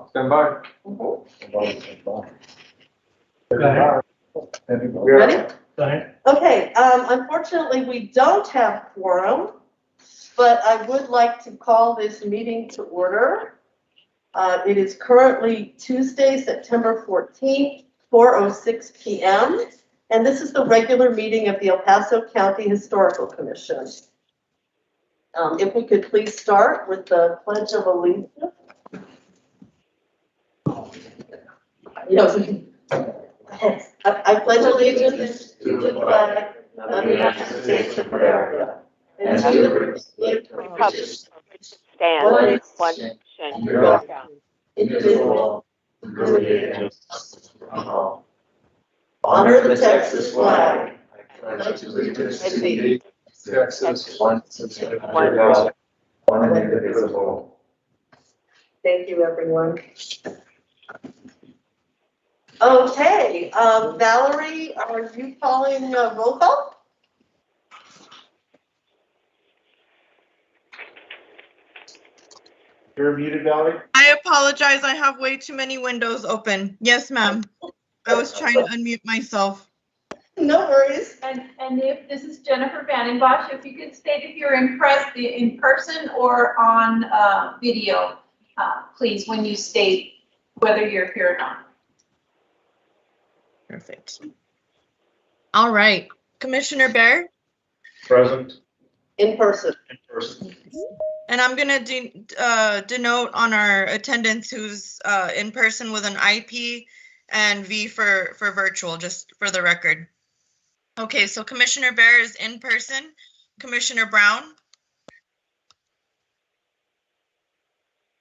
Stand by. Ready? Okay, unfortunately, we don't have quorum, but I would like to call this meeting to order. It is currently Tuesday, September 14th, 4:06 p.m., and this is the regular meeting of the El Paso County Historical Commission. If we could please start with the Pledge of Allegiance. I pledge allegiance to the flag of the United States of America and to the republic which stands one nation, indivisible, with liberty and justice for all. Honor the Texas flag. I pledge allegiance to the Texas, one God, one and indivisible. Thank you, everyone. Okay, Valerie, are you calling roll call? You're muted, Valerie. I apologize. I have way too many windows open. Yes, ma'am. I was trying to unmute myself. No worries. And if this is Jennifer Vandenbosch, if you could state if you're in person or on video, please, when you state whether you're here or not. Perfect. All right. Commissioner Bear? Present. In person. In person. And I'm going to denote on our attendance who's in person with an IP and V for virtual, just for the record. Okay, so Commissioner Bear is in person. Commissioner Brown?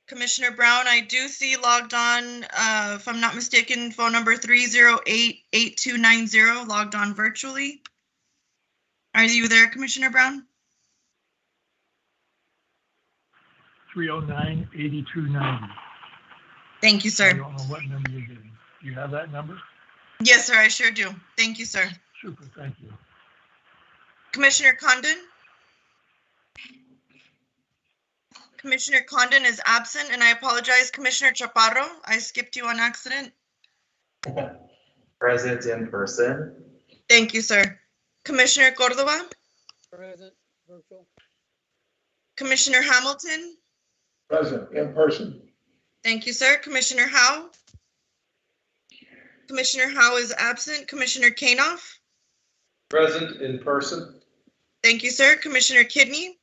Commissioner Brown, I do see logged on, if I'm not mistaken, phone number 308-8290, logged on virtually. Are you there, Commissioner Brown? 309-8290. Thank you, I sir. don't know what number you're getting. Do you have that number? Yes, sir, I sure do. Thank you, sir. Super, thank you. Commissioner Condon? Commissioner Condon is absent, and I apologize. Commissioner Chaparro, I skipped you on accident. Present in person. Thank you, sir. Commissioner Cordova? Present, virtual. Commissioner Hamilton? Present, in person. Thank you, sir. Commissioner Howe? Commissioner Howe is absent. Commissioner Kanoff? Present in person. Thank you, sir. Commissioner Kidney?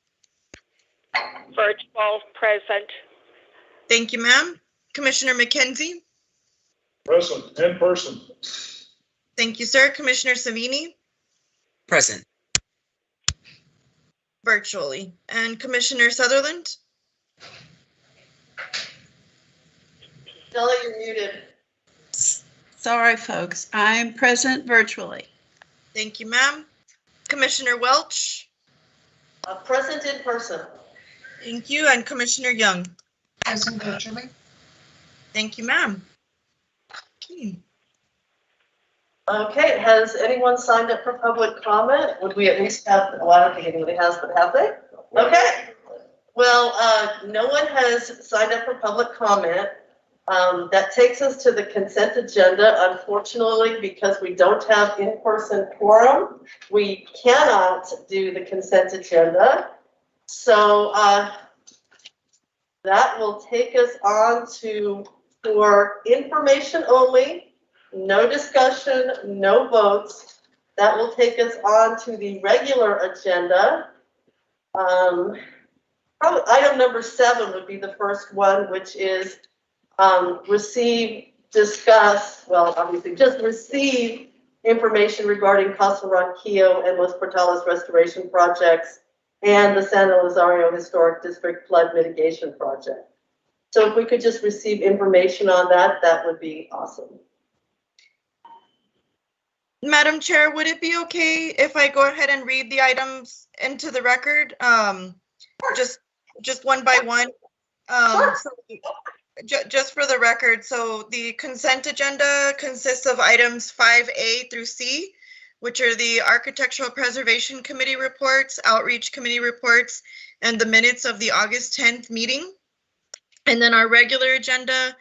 Virtual, present. Thank you, ma'am. Commissioner McKenzie? Present, in person. Thank you, sir. Commissioner Savini? Present. Virtually. And Commissioner Sutherland? Stella, you're muted. Sorry, folks. I'm present virtually. Thank you, ma'am. Commissioner Welch? Present in person. Thank you. And Commissioner Young? Present virtually. Thank you, ma'am. Okay. Okay, has anyone signed up for public comment? Would we at least have, well, I don't think anybody has, but have they? Okay. Well, no one has signed up for public comment. That takes us to the consent agenda. Unfortunately, because we don't have in-person quorum, we cannot do the consent agenda. So that will take us on to, for information only, no discussion, no votes. That will take us on to the regular agenda. Probably item number 7 would be the first one, which is receive, discuss, well, obviously just receive information regarding Casa Ronquillo and Los Portales restoration projects and the San Elizario Historic District Flood Mitigation Project. So if we could just receive information on that, that would be awesome. Madam Chair, would it be okay if I go ahead and read the items into the record? Just one by one. So just for the record, so the consent agenda consists of items 5A through C, which are the Architectural Preservation Committee reports, Outreach Committee reports, and the minutes of the August 10th meeting. And then our regular agenda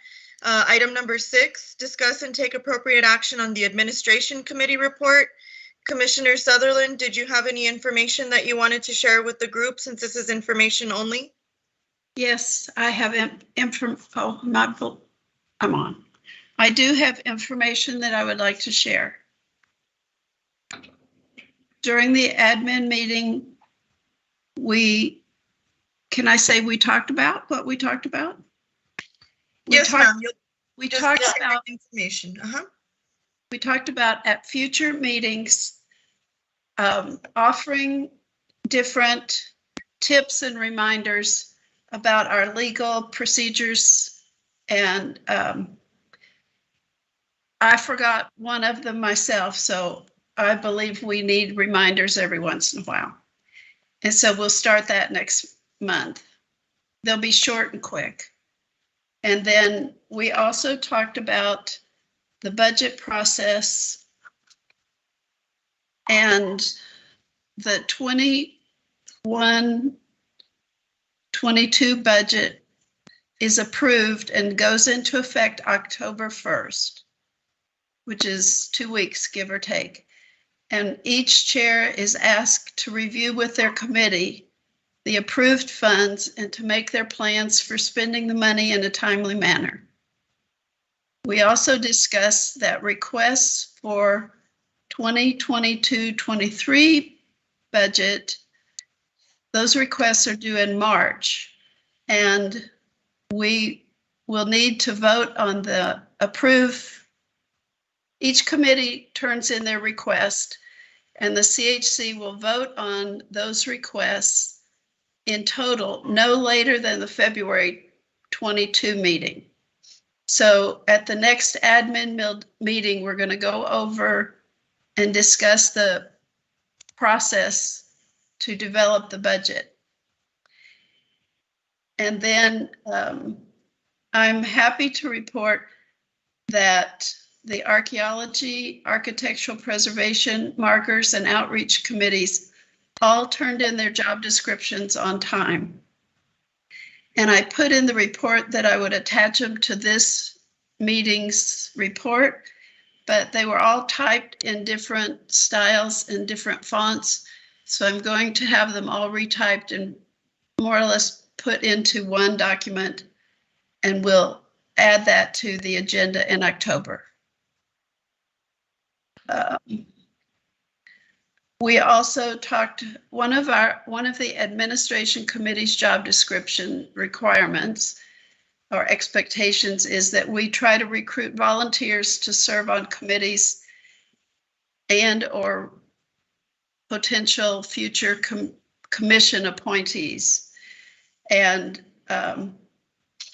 Item number 6, discuss and take appropriate action on the administration committee report. Commissioner Sutherland, did you have any information that you wanted to share with the group since this is information only? Yes, I have I'm on. I do have information that I would like to share. During the admin meeting, can I say we talked about what we talked about? Yes, ma'am. We Just talked share about information. we talked about at future meetings, offering different tips and reminders about our legal procedures. And I forgot one of them myself, so I believe we need reminders every once in a while. And so we'll start that next month. They'll be short and quick. And then we also talked about the budget process and the 21-22 budget is approved and goes into effect October 1st, which is 2 weeks, give or take. And each chair is asked to review with their committee the approved funds and to make their plans for spending the money in a timely manner. We also discussed that requests for 2022-23 budget, those requests are due in March, and we will need to vote on the approve. Each committee turns in their request, and the CHC will vote on those requests in total no later than the February 22 meeting. So at the next admin meeting, we're going to go over and discuss the process to develop the budget. And then I'm happy to report that the archaeology, architectural preservation, markers, and outreach committees all turned in their job descriptions on time. And I put in the report that I would attach them to this meeting's report, but they were all typed in different styles and different fonts. So I'm going to have them all retyped and more or less put into one document, and we'll add that to the agenda in October. We also talked, one of the administration committee's job description requirements or expectations is that we try to recruit volunteers to serve on committees and or potential future commission appointees. And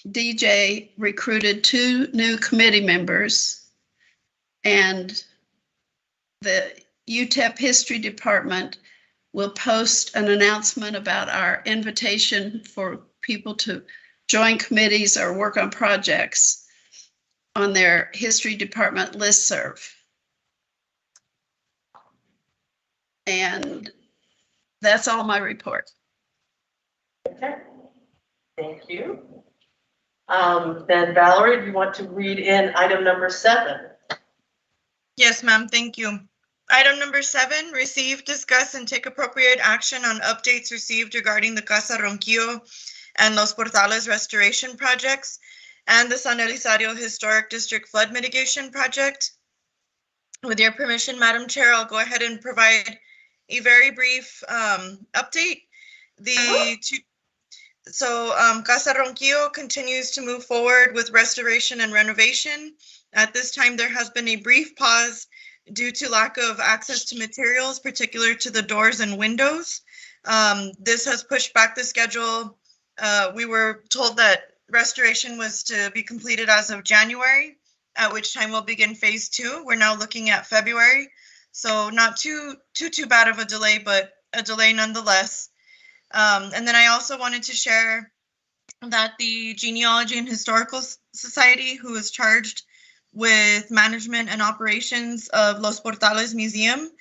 DJ recruited 2 new committee members, and the UTEP History Department will post an announcement about our invitation for people to join committees or work on projects on their History Department listserv. And that's all my report. Okay, thank you. Then Valerie, do you want to read in item number 7? Yes, ma'am. Thank you. Item number 7, receive, discuss, and take appropriate action on updates received regarding the Casa Ronquillo and Los Portales restoration projects and the San Elizario Historic District Flood Mitigation Project. With your permission, Madam Chair, I'll go ahead and provide a very brief update. Casa Ronquillo continues to move forward with restoration and renovation. At this time, there has been a brief pause due to lack of access to materials, particular to the doors and windows. This has pushed back the schedule. We were told that restoration was to be completed as of January, at which time we'll begin phase 2. We're now looking at February. So not too bad of a delay, but a delay nonetheless. And then I also wanted to share that the Genealogy and Historical Society, who is charged with management and operations of Los Portales Museum,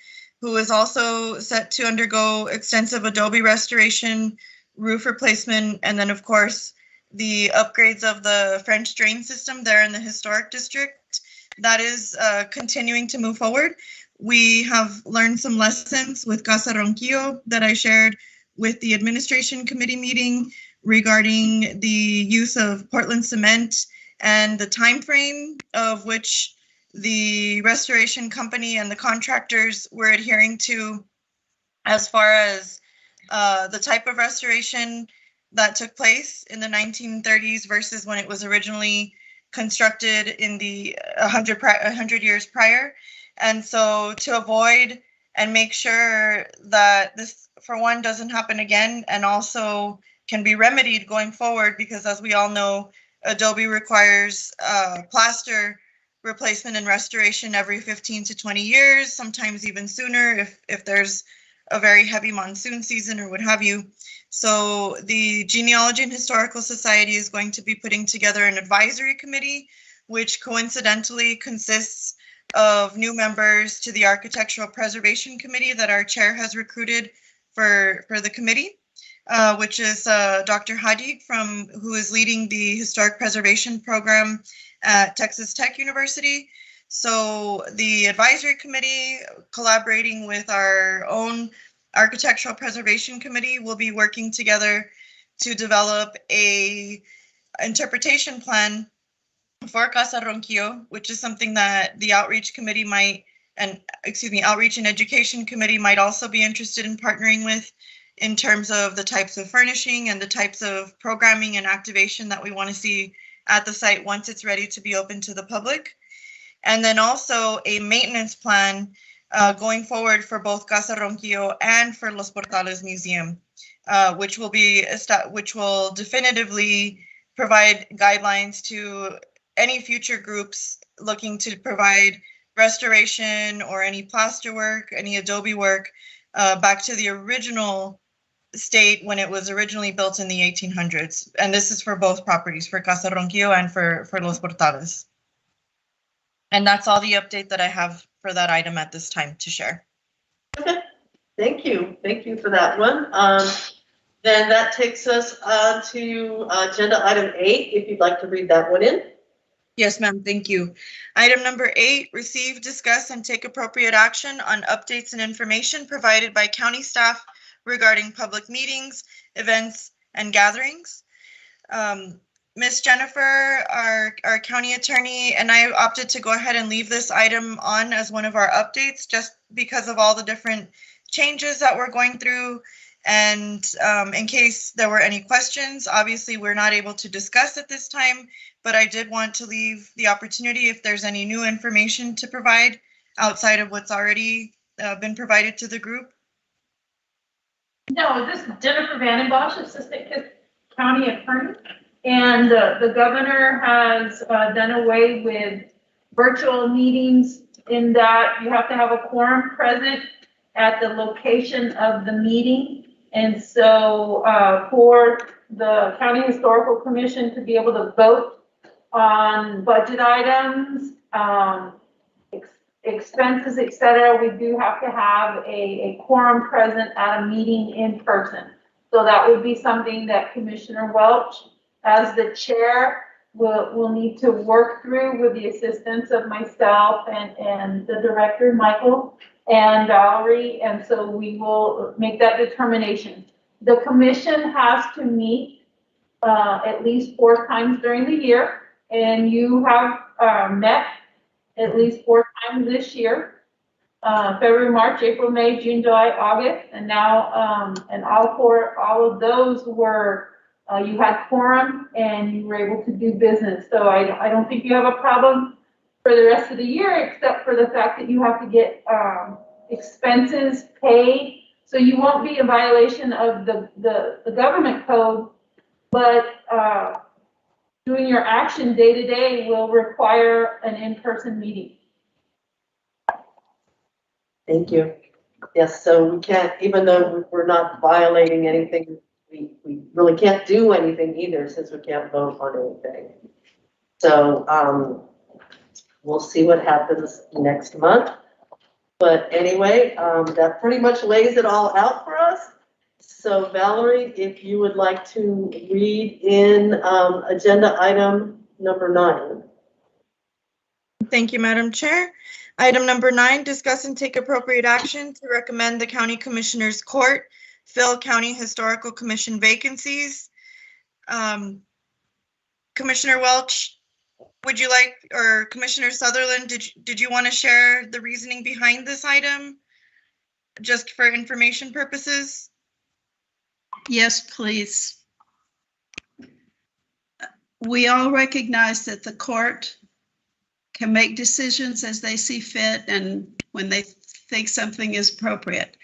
who is also set to undergo extensive adobe restoration, roof replacement, and then of course the upgrades of the French drain system there in the historic district. That is continuing to move forward. We have learned some lessons with Casa Ronquillo that I shared with the administration committee meeting regarding the use of Portland cement and the time frame of which the restoration company and the contractors were adhering to as far as the type of restoration that took place in the 1930s versus when it was originally constructed in the 100 years prior. And so to avoid and make sure that this, for one, doesn't happen again, and also can be remedied going forward, because as we all know, Adobe requires plaster replacement and restoration every 15 to 20 years, sometimes even sooner if there's a very heavy monsoon season or what have you. So the Genealogy and Historical Society is going to be putting together an advisory committee, which coincidentally consists of new members to the Architectural Preservation Committee that our chair has recruited for the committee, which is Dr. Hadi, who is leading the Historic Preservation Program at Texas Tech University. So the advisory committee, collaborating with our own Architectural Preservation Committee, will be working together to develop a interpretation plan for Casa Ronquillo, which is something that the Outreach Committee Outreach and Education Committee might also be interested in partnering with, in terms of the types of furnishing and the types of programming and activation that we want to see at the site once it's ready to be open to the public. And then also a maintenance plan going forward for both Casa Ronquillo and for Los Portales Museum, which will definitively provide guidelines to any future groups looking to provide restoration or any plaster work, any Adobe work, back to the original state when it was originally built in the 1800s. And this is for both properties, for Casa Ronquillo and for Los Portales. And that's all the update that I have for that item at this time to share. Okay, thank you. Thank you for that one. Then that takes us on to agenda item 8, if you'd like to read that one in. Yes, ma'am, thank you. Item number 8, receive, discuss, and take appropriate action on updates and information provided by county staff regarding public meetings, events, and gatherings. Ms. Jennifer, our county attorney, and I opted to go ahead and leave this item on as one of our updates just because of all the different changes that we're going through. And in case there were any questions, obviously we're not able to discuss at this time, but I did want to leave the opportunity if there's any new information to provide outside of what's already been provided to the group. No, this is Jennifer Vandenbosch, Assistant County Attorney. And the governor has done away with virtual meetings in that you have to have a quorum present at the location of the meeting. And so for the County Historical Commission to be able to vote on budget items, expenses, etc., we do have to have a quorum present at a meeting in person. So that would be something that Commissioner Welch, as the chair, will need to work through with the assistance of myself and the director, Michael, and Valerie, and so we will make that determination. The commission has to meet at least 4 times during the year, and you have met at least 4 times this year. February, March, April, May, June, July, August, and now, and all of those were, you had quorum and you were able to do business. So I don't think you have a problem for the rest of the year, except for the fact that you have to get expenses paid. So you won't be in violation of the government code, but doing your action day to day will require an in-person meeting. Thank you. Yes, so we can't, even though we're not violating anything, we really can't do anything either since we can't vote on anything. So we'll see what happens next month. But anyway, that pretty much lays it all out for us. So Valerie, if you would like to read in agenda item number 9. Thank you, Madam Chair. Item number 9, discuss and take appropriate action to recommend the County Commissioners Court fill County Historical Commission vacancies. Commissioner Welch, would you like, or Commissioner Sutherland, did you want to share the reasoning behind this item? Just for information purposes? Yes, please. We all recognize that the court can make decisions as they see fit and when they think something is appropriate.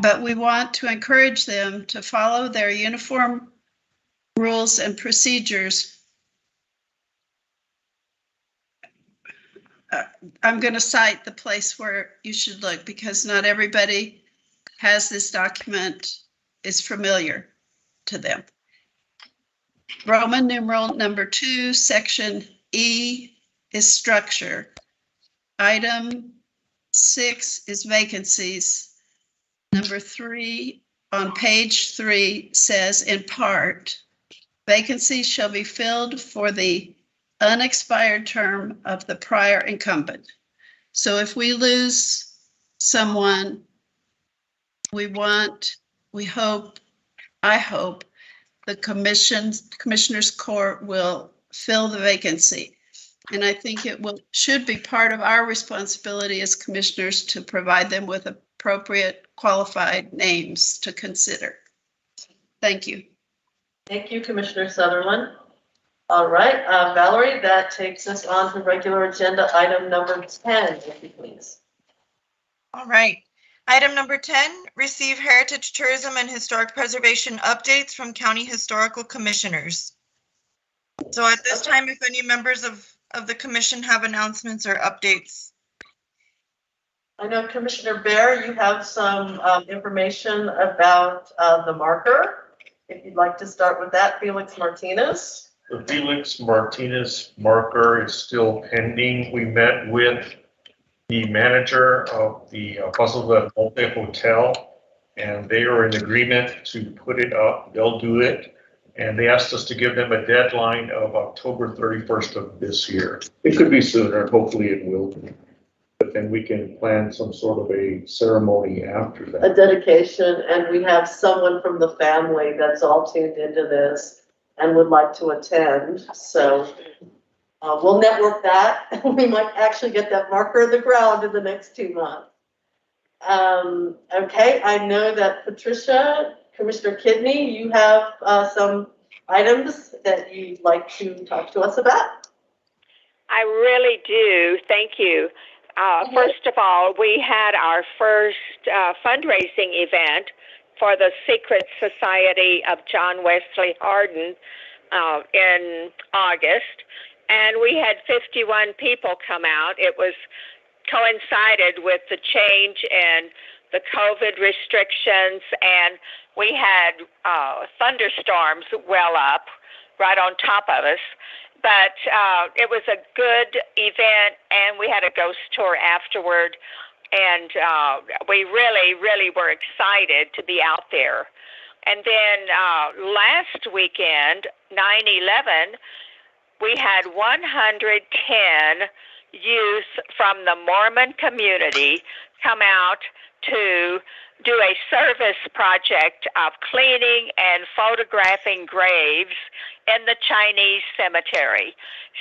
But we want to encourage them to follow their uniform rules and procedures. I'm going to cite the place where you should look because not everybody has this document, is familiar to them. Roman numeral number 2, section E is structure. Item 6 is vacancies. Number 3 on page 3 says in part, vacancies shall be filled for the unexpired term of the prior incumbent. So if we lose someone, I hope the Commissioners Court will fill the vacancy. And I think should be part of our responsibility as commissioners to provide them with appropriate qualified names to consider. Thank you. Thank you, Commissioner Sutherland. All right, Valerie, that takes us on to regular agenda item number 10, if you please. All right. Item number 10, receive heritage, tourism, and historic preservation updates from county historical commissioners. So at this time, if any members of the commission have announcements or updates. I know Commissioner Bear, you have some information about the marker. If you'd like to start with that, Felix Martinez. The Felix Martinez marker is still pending. We met with the manager of the Paso County Hotel, and they are in agreement to put it up. They'll do it. And they asked us to give them a deadline of October 31st of this year. It could be sooner, hopefully it will be. But then we can plan some sort of a ceremony after A that. dedication, and we have someone from the family that's all tuned into this and would like to attend. So we'll network that. We might actually get that marker in the ground in the next 2 months. Okay, I know that Patricia, Commissioner Kidney, you have some items that you'd like to talk to us about. I really do. Thank you. First of all, we had our first fundraising event for the Secret Society of John Wesley Hardin in August, and we had 51 people come out. It was coincided with the change in the COVID restrictions, and we had thunderstorms well up right on top of us. But it was a good event, and we had a ghost tour afterward, and we really, really were excited to be out there. And then last weekend, 9/11, we had 110 youth from the Mormon community come out to do a service project of cleaning and photographing graves in the Chinese cemetery.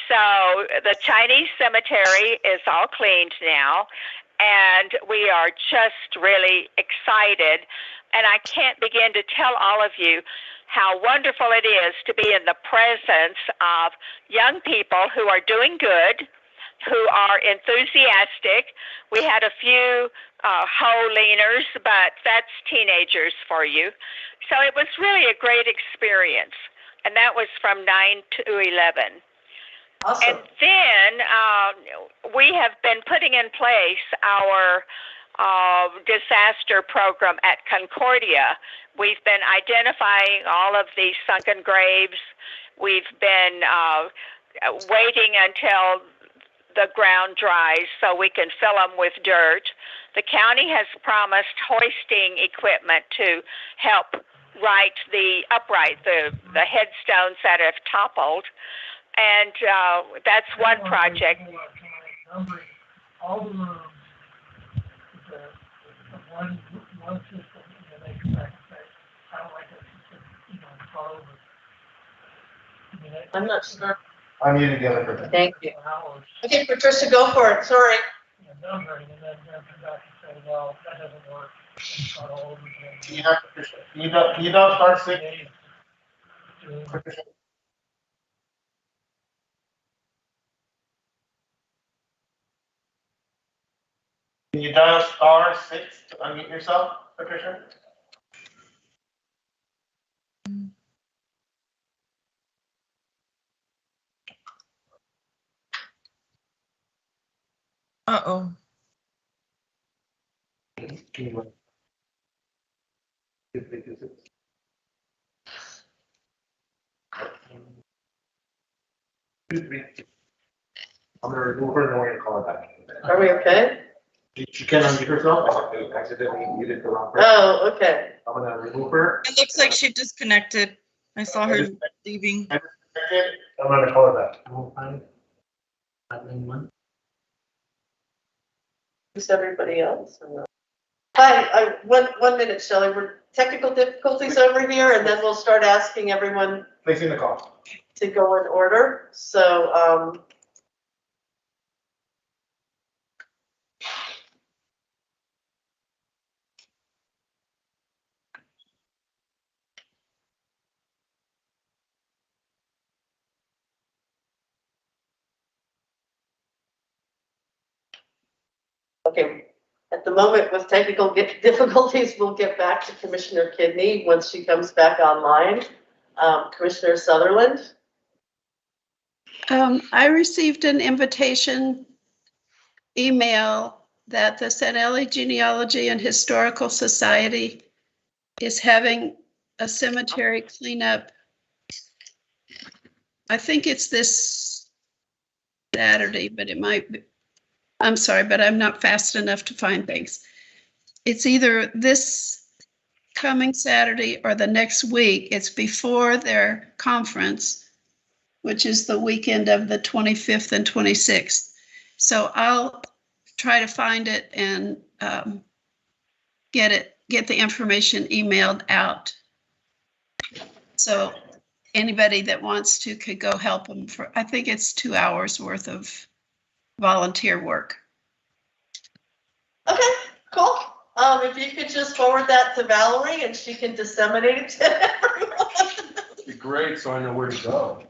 So the Chinese cemetery is all cleaned now, and we are just really excited. And I can't begin to tell all of you how wonderful it is to be in the presence of young people who are doing good, who are enthusiastic. We had a few hoe leaners, but that's teenagers for you. So it was really a great experience. And that was from 9 to 11. Awesome. And then we have been putting in place our disaster program at Concordia. We've been identifying all of these sunken graves. We've been waiting until the ground dries so we can fill them with dirt. The county has promised hoisting equipment to help the headstones that have toppled. And that's one project. All the rooms, one system, and they come back and say, I don't like that system, all over. I'm not sure. I muted the other person. Thank you. Okay, Patricia, go for it. Sorry. Numbering, and then come back and say, well, that doesn't work. Start all over again. Can you don't start 6? Patricia? Can you dial *6 to unmute yourself, Patricia? Uh-oh. I'm gonna remove her and then we're gonna call her back. Are we okay? She can unmute herself. I accidentally muted the wrong person. Oh, okay. I'm gonna remove her. It looks like she disconnected. I saw her leaving. I'm gonna call her back. Who's everybody else? Hi, 1 minute, Shelley. We're technical difficulties over here, and then we'll start asking everyone Placing the call. to go in order. So, okay. At the moment, with technical difficulties, we'll get back to Commissioner Kidney once she comes back online. Commissioner Sutherland? I received an invitation email that the Sanelli Genealogy and Historical Society is having a cemetery cleanup. I think it's this Saturday, but it might be. I'm sorry, but I'm not fast enough to find things. It's either this coming Saturday or the next week. It's before their conference, which is the weekend of the 25th and 26th. So I'll try to find it and get the information emailed out. So anybody that wants to could go help them for, I think it's 2 hours worth of volunteer work. Okay, cool. If you could just forward that to Valerie and she can disseminate it to everyone. It'd be great, so I know where to go.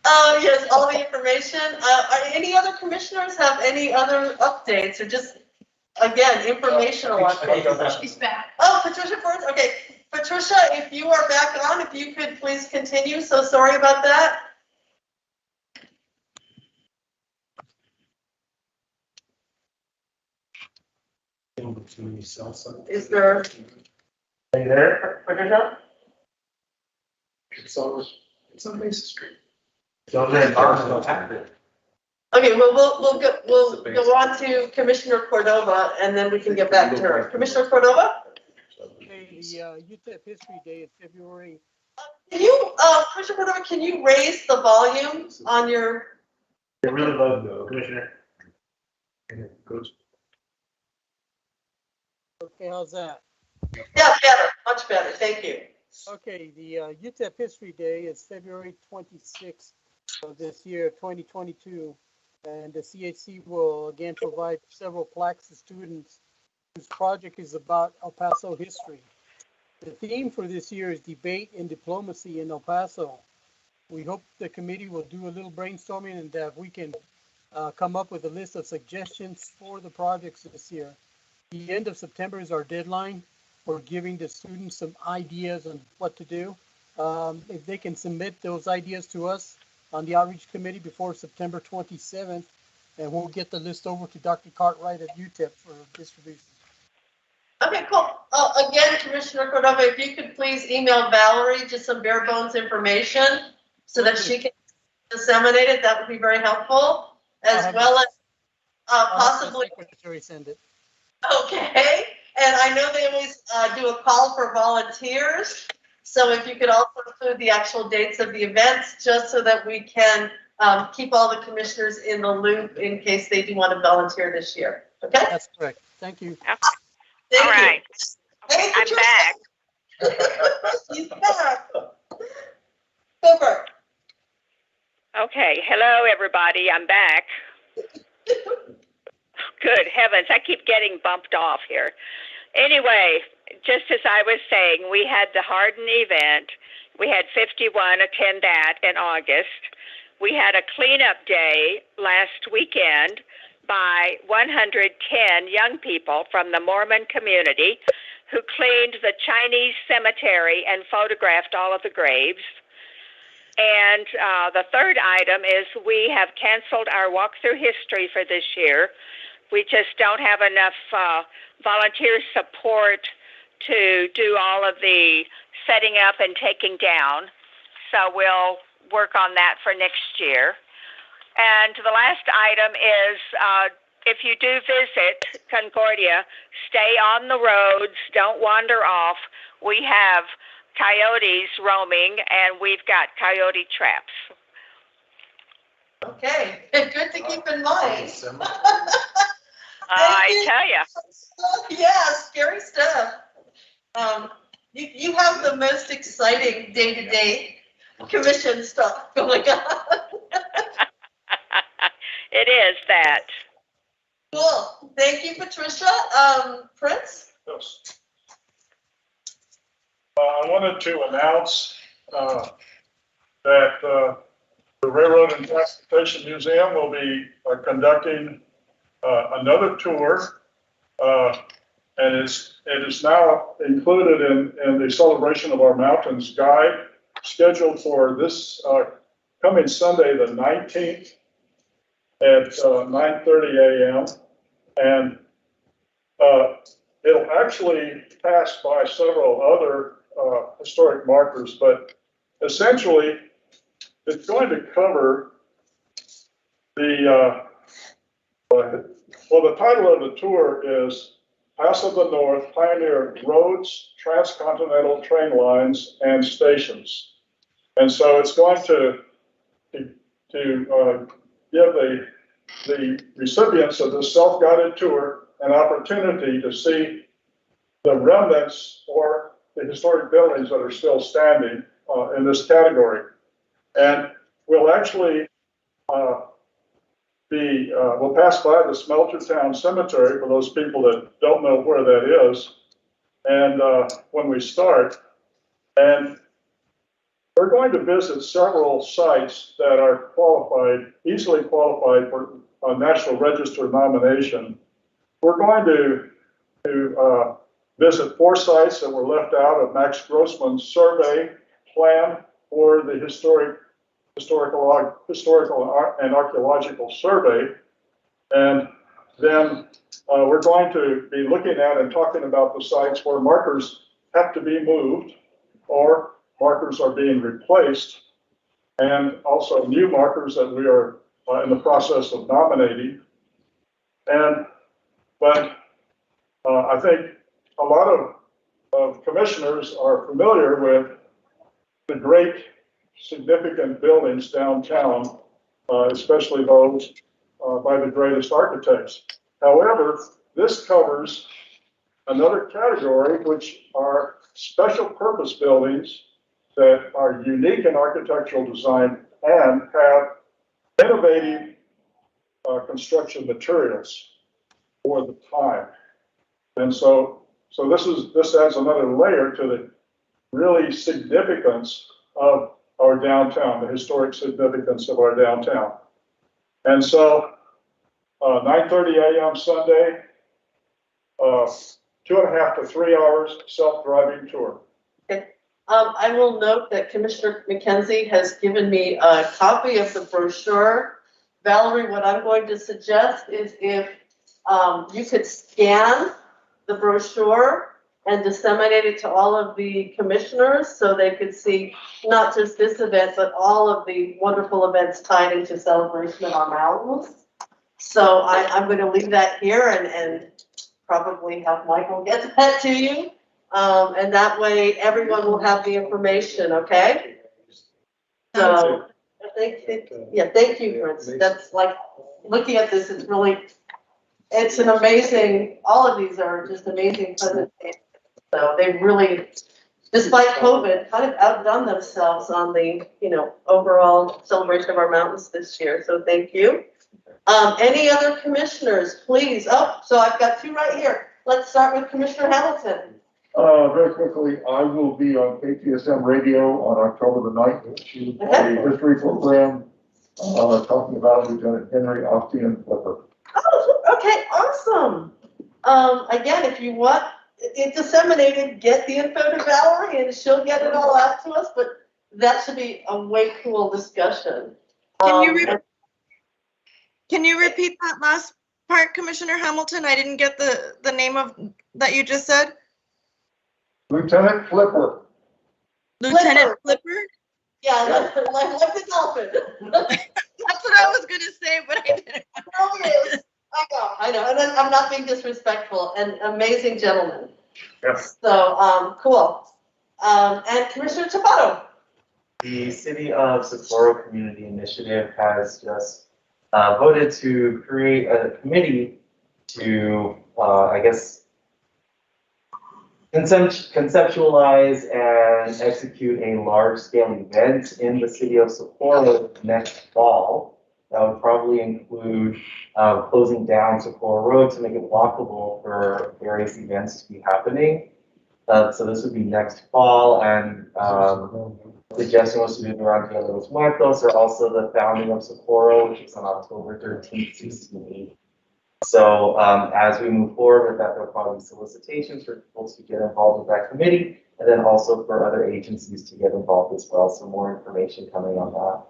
Yes, all the information. Any other commissioners have any other updates or just, again, informational updates? She's back. Oh, Patricia first? Okay. Patricia, if you are back on, if you could please continue. So sorry about that. Is there? Are you there, Patricia? It's on Mason Street. It's on there. Okay, well, we'll go on to Commissioner Cordova, and then we can get back to her. Commissioner Cordova? Okay, the UTEP History Day is February. Can you, Commissioner Cordova, can you raise the volume on your? They're really low though, Commissioner. Okay, how's that? Yeah, better, much better, thank you. Okay, the UTEP History Day is February 26th of this year, 2022. And the CHC will again provide several plaques to students whose project is about El Paso history. The theme for this year is debate and diplomacy in El Paso. We hope the committee will do a little brainstorming and that we can come up with a list of suggestions for the projects this year. The end of September is our deadline for giving the students some ideas on what to do. If they can submit those ideas to us on the outreach committee before September 27th, and we'll get the list over to Dr. Cartwright at UTEP for distribution. Okay, cool. Again, Commissioner Cordova, if you could please email Valerie just some bare bones information so that she can disseminate it, that would be very helpful. As well as possibly. Secretary send it. Okay, and I know they always do a call for volunteers. So if you could also include the actual dates of the events, just so that we can keep all the commissioners in the loop in case they do want to volunteer this year. Okay? That's correct. Thank you. All Thank right. you. Okay, I'm back. He's back. Super. Okay, hello, everybody. I'm back. Good heavens, I keep getting bumped off here. Anyway, just as I was saying, we had the Hardin event. We had 51 attend that in August. We had a cleanup day last weekend by 110 young people from the Mormon community who cleaned the Chinese cemetery and photographed all of the graves. And the third item is we have canceled our walkthrough history for this year. We just don't have enough volunteer support to do all of the setting up and taking down. So we'll work on that for next year. And the last item is if you do visit Concordia, stay on the roads, don't wander off. We have coyotes roaming, and we've got coyote traps. Okay, good to keep in mind. I tell you. Yeah, scary stuff. You have the most exciting day-to-day commission stuff going on. It is that. Cool. Thank you, Patricia. Prince? Yes. I wanted to announce that the Railroad and Transportation Museum will be conducting another tour, and it is now included in the Celebration of Our Mountains guide, scheduled for this coming Sunday, the 19th at 9:30 a.m. And it'll actually pass by several other historic markers, but essentially it's going to cover the, the title of the tour is Paso of the North, Pioneer Roads, Transcontinental Train Lines, and Stations. And so it's going to give the recipients of this self-guided tour an opportunity to see the remnants or the historic buildings that are still standing in this category. And we'll actually we'll pass by the Smeltertown Cemetery for those people that don't know where that is. And when we start, and we're going to visit several sites that are qualified, easily qualified for a National Register nomination. We're going to visit 4 sites that were left out of Max Grossman's survey plan for the historical and archaeological survey. And then we're going to be looking at and talking about the sites where markers have to be moved or markers are being replaced, and also new markers that we are in the process of nominating. But I think a lot of commissioners are familiar with the great significant buildings downtown, especially those by the greatest architects. However, this covers another category, which are special purpose buildings that are unique in architectural design and have innovative construction materials for the time. And so this adds another layer to the really significance of our downtown, the historic significance of our downtown. And so 9:30 a.m. Sunday, 2.5 to 3 hours self-driving tour. Okay. I will note that Commissioner McKenzie has given me a copy of the brochure. Valerie, what I'm going to suggest is if you could scan the brochure and disseminate it to all of the commissioners so they could see not just this event, but all of the wonderful events tied into Celebration of Our Mountains. So I'm going to leave that here and probably have Michael get that to you. And that way everyone will have the information, okay? So, thank you, Prince. That's like, looking at this, it's an amazing, all of these are just amazing presentations. So they really, despite COVID, kind of outdone themselves on the, overall celebration of our mountains this year. So thank you. Any other commissioners, please? Oh, so I've got two right here. Let's start with Commissioner Hamilton. Very quickly, I will be on KTSM radio on October the 9th, a history program, talking about Lieutenant Henry Austin Flipper. Oh, okay, awesome. Again, if you want it disseminated, get the info to Valerie and she'll get it all out to us, but that should be a way cool discussion. Can you repeat that last part, Commissioner Hamilton? I didn't get the name of that you just said. Lieutenant Flipper. Lieutenant Flipper? Yeah, like the dolphin. That's what I was gonna say, but I didn't. I know, and I'm not being disrespectful. An amazing gentleman. Yes. So, cool. And Commissioner Tapato. The City of Socorro Community Initiative has just voted to create a committee to, conceptualize and execute a large-scale event in the City of Socorro next fall. That would probably include closing down Socorro Road to make it walkable for various events to be happening. So this would be next fall, and suggestion was to do it around Dia de los Muertos, or also the founding of Socorro, which is on October 13th, 1680. So as we move forward with that, there'll probably be solicitations for people to get involved with that committee, and then also for other agencies to get involved as well. So more information coming on that.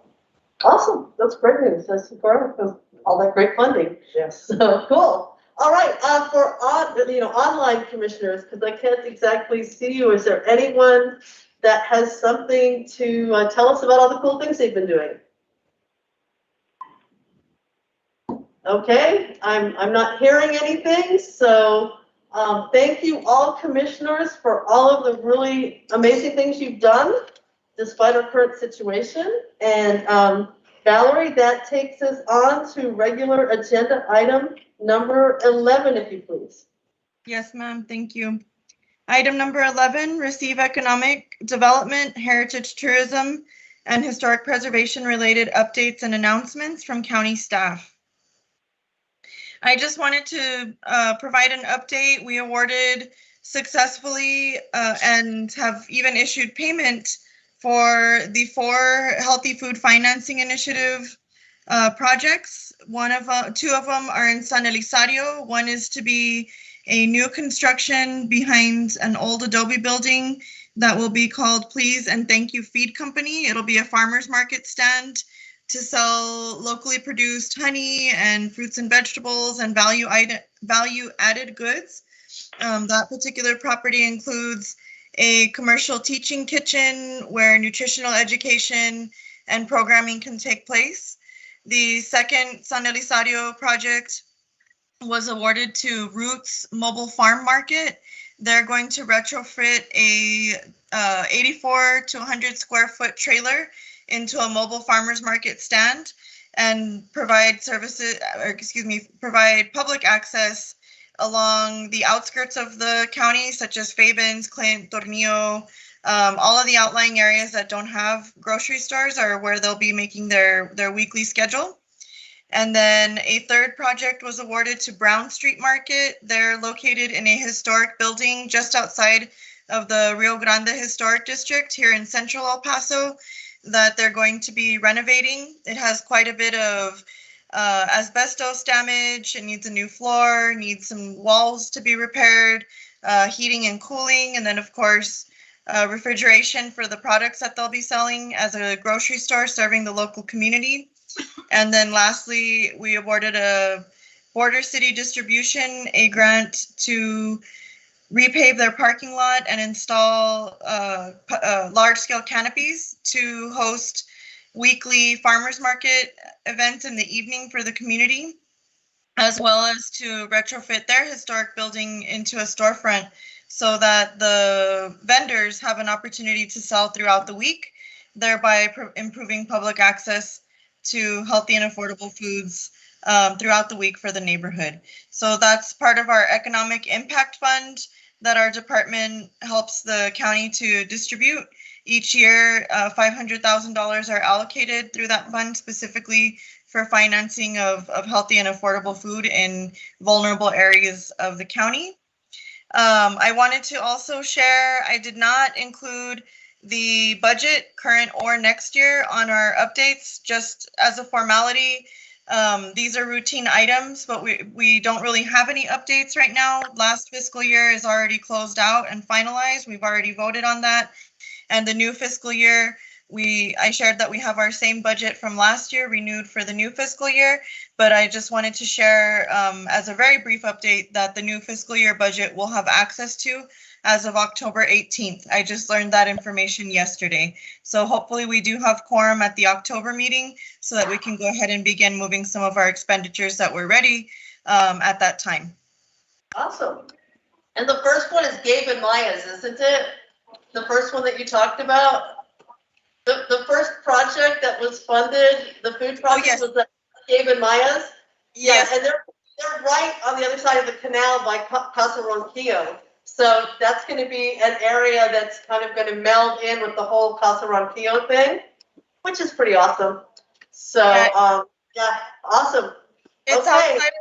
Awesome, that's great news. That's Socorro, all that great funding. Yes. So cool. All right, for online commissioners, because I can't exactly see you, is there anyone that has something to tell us about all the cool things they've been doing? Okay, I'm not hearing anything, so thank you all commissioners for all of the really amazing things you've done despite our current situation. And Valerie, that takes us on to regular agenda item number 11, if you please. Yes, ma'am, thank you. Item number 11, receive economic development, heritage tourism, and historic preservation related updates and announcements from county staff. I just wanted to provide an update. We awarded successfully and have even issued payment for the 4 Healthy Food Financing Initiative projects. Two of them are in San Elizario. One is to be a new construction behind an old adobe building that will be called Please and Thank You Feed Company. It'll be a farmer's market stand to sell locally produced honey and fruits and vegetables and value added goods. That particular property includes a commercial teaching kitchen where nutritional education and programming can take place. The second San Elizario project was awarded to Roots Mobile Farm Market. They're going to retrofit a 84 to 100 square foot trailer into a mobile farmers market stand and provide provide public access along the outskirts of the county, such as Fabens, Clint, Tornillo. All of the outlying areas that don't have grocery stores are where they'll be making their weekly schedule. And then a third project was awarded to Brown Street Market. They're located in a historic building just outside of the Rio Grande Historic District here in central El Paso that they're going to be renovating. It has quite a bit of asbestos damage. It needs a new floor, needs some walls to be repaired, heating and cooling, and then of course, refrigeration for the products that they'll be selling as a grocery store serving the local community. And then lastly, we awarded a Border City Distribution a grant to repave their parking lot and install large-scale canopies to host weekly farmers market events in the evening for the community. as well as to retrofit their historic building into a storefront so that the vendors have an opportunity to sell throughout the week, thereby improving public access to healthy and affordable foods throughout the week for the neighborhood. So that's part of our economic impact fund that our department helps the county to distribute. Each year, $500,000 are allocated through that fund specifically for financing of healthy and affordable food in vulnerable areas of the county. I wanted to also share, I did not include the budget, current or next year, on our updates, just as a formality. These are routine items, but we don't really have any updates right now. Last fiscal year is already closed out and finalized. We've already voted on that. And the new fiscal year, I shared that we have our same budget from last year renewed for the new fiscal year, but I just wanted to share as a very brief update that the new fiscal year budget will have access to as of October 18th. I just learned that information yesterday. So hopefully we do have quorum at the October meeting so that we can go ahead and begin moving some of our expenditures that were ready at that time. Awesome. And the first one is Gabe and Maya's, isn't it? The first one that you talked about? The first project that was funded, the food project, yes. was that Gabe and Maya's? Yes. Yeah, and they're right on the other side of the canal by Paso Ronquillo. So that's going to be an area that's kind of going to meld in with the whole Paso Ronquillo thing, which is pretty awesome. So, yeah, awesome. It's okay. outside of,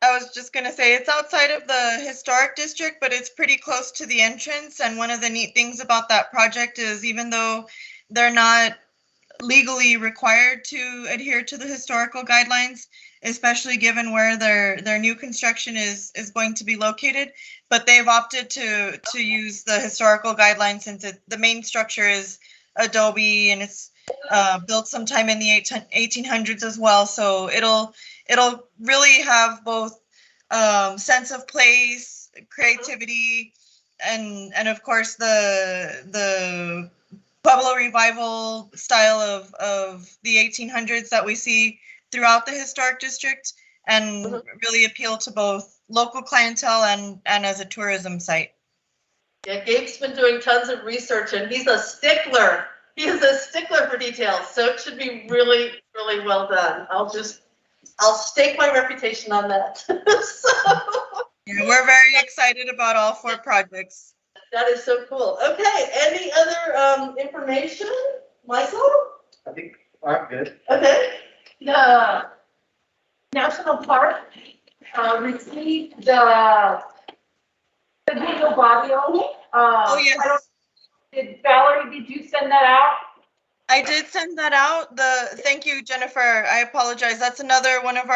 I was just going to say, it's outside of the historic district, but it's pretty close to the entrance. And one of the neat things about that project is even though they're not legally required to adhere to the historical guidelines, especially given where their new construction is going to be located, but they've opted to use the historical guidelines since the main structure is adobe and it's built sometime in the 1800s as well. So it'll really have both sense of place, creativity, and of course the Pueblo revival style of the 1800s that we see throughout the historic district, and really appeal to both local clientele and as a tourism site. Yeah, Gabe's been doing tons of research and he's a stickler. He is a stickler for details, so it should be really, really well done. I'll stake my reputation on that. Yeah, we're very excited about all 4 projects. That is so cool. Okay, any other information, Michael? I think I'm good. Okay. The National Park received the video audio. Oh, yes. Valerie, did you send that out? I did send that out. Thank you, Jennifer. I apologize. That's another one of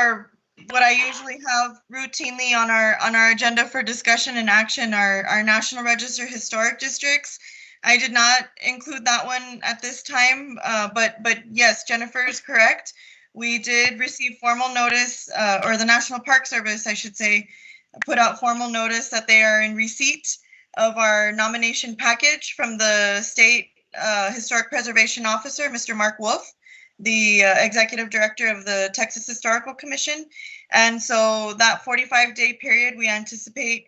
what I usually have routinely on our agenda for discussion and action, our National Register historic districts. I did not include that one at this time, but yes, Jennifer is correct. We did receive formal notice, or the National Park Service, I should say, put out formal notice that they are in receipt of our nomination package from the state historic preservation officer, Mr. Mark Wolf, the executive director of the Texas Historical Commission. And so that 45-day period we anticipate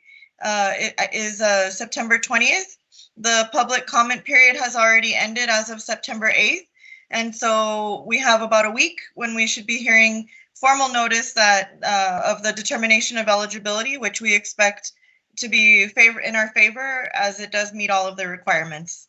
is September 20th. The public comment period has already ended as of September 8th. And so we have about a week when we should be hearing formal notice that of the determination of eligibility, which we expect to be in our favor as it does meet all of the requirements.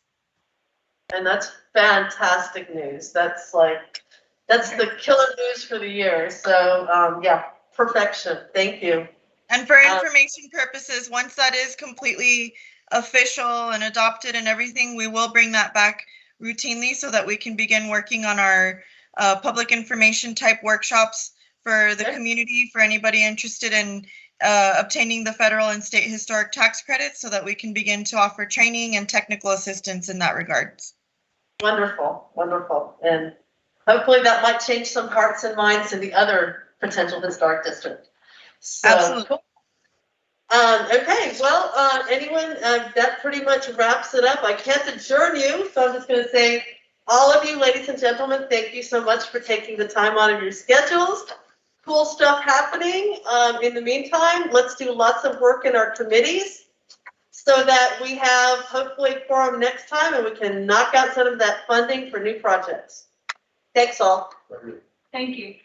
And that's fantastic news. That's the killer news for the year. So yeah, perfection. Thank you. And for information purposes, once that is completely official and adopted and everything, we will bring that back routinely so that we can begin working on our public information type workshops for the community, for anybody interested in obtaining the federal and state historic tax credits, so that we can begin to offer training and technical assistance in that regard. Wonderful, wonderful. And hopefully that might change some hearts and minds in the other potential historic district. So, absolutely. Cool. Okay, well, anyone, that pretty much wraps it up. I can't adjourn you, so I'm just going to say, all of you, ladies and gentlemen, thank you so much for taking the time out of your schedules cool stuff happening. In the meantime, let's do lots of work in our committees so that we have hopefully quorum next time and we can knock out some of that funding for new projects. Thanks all. Thank you.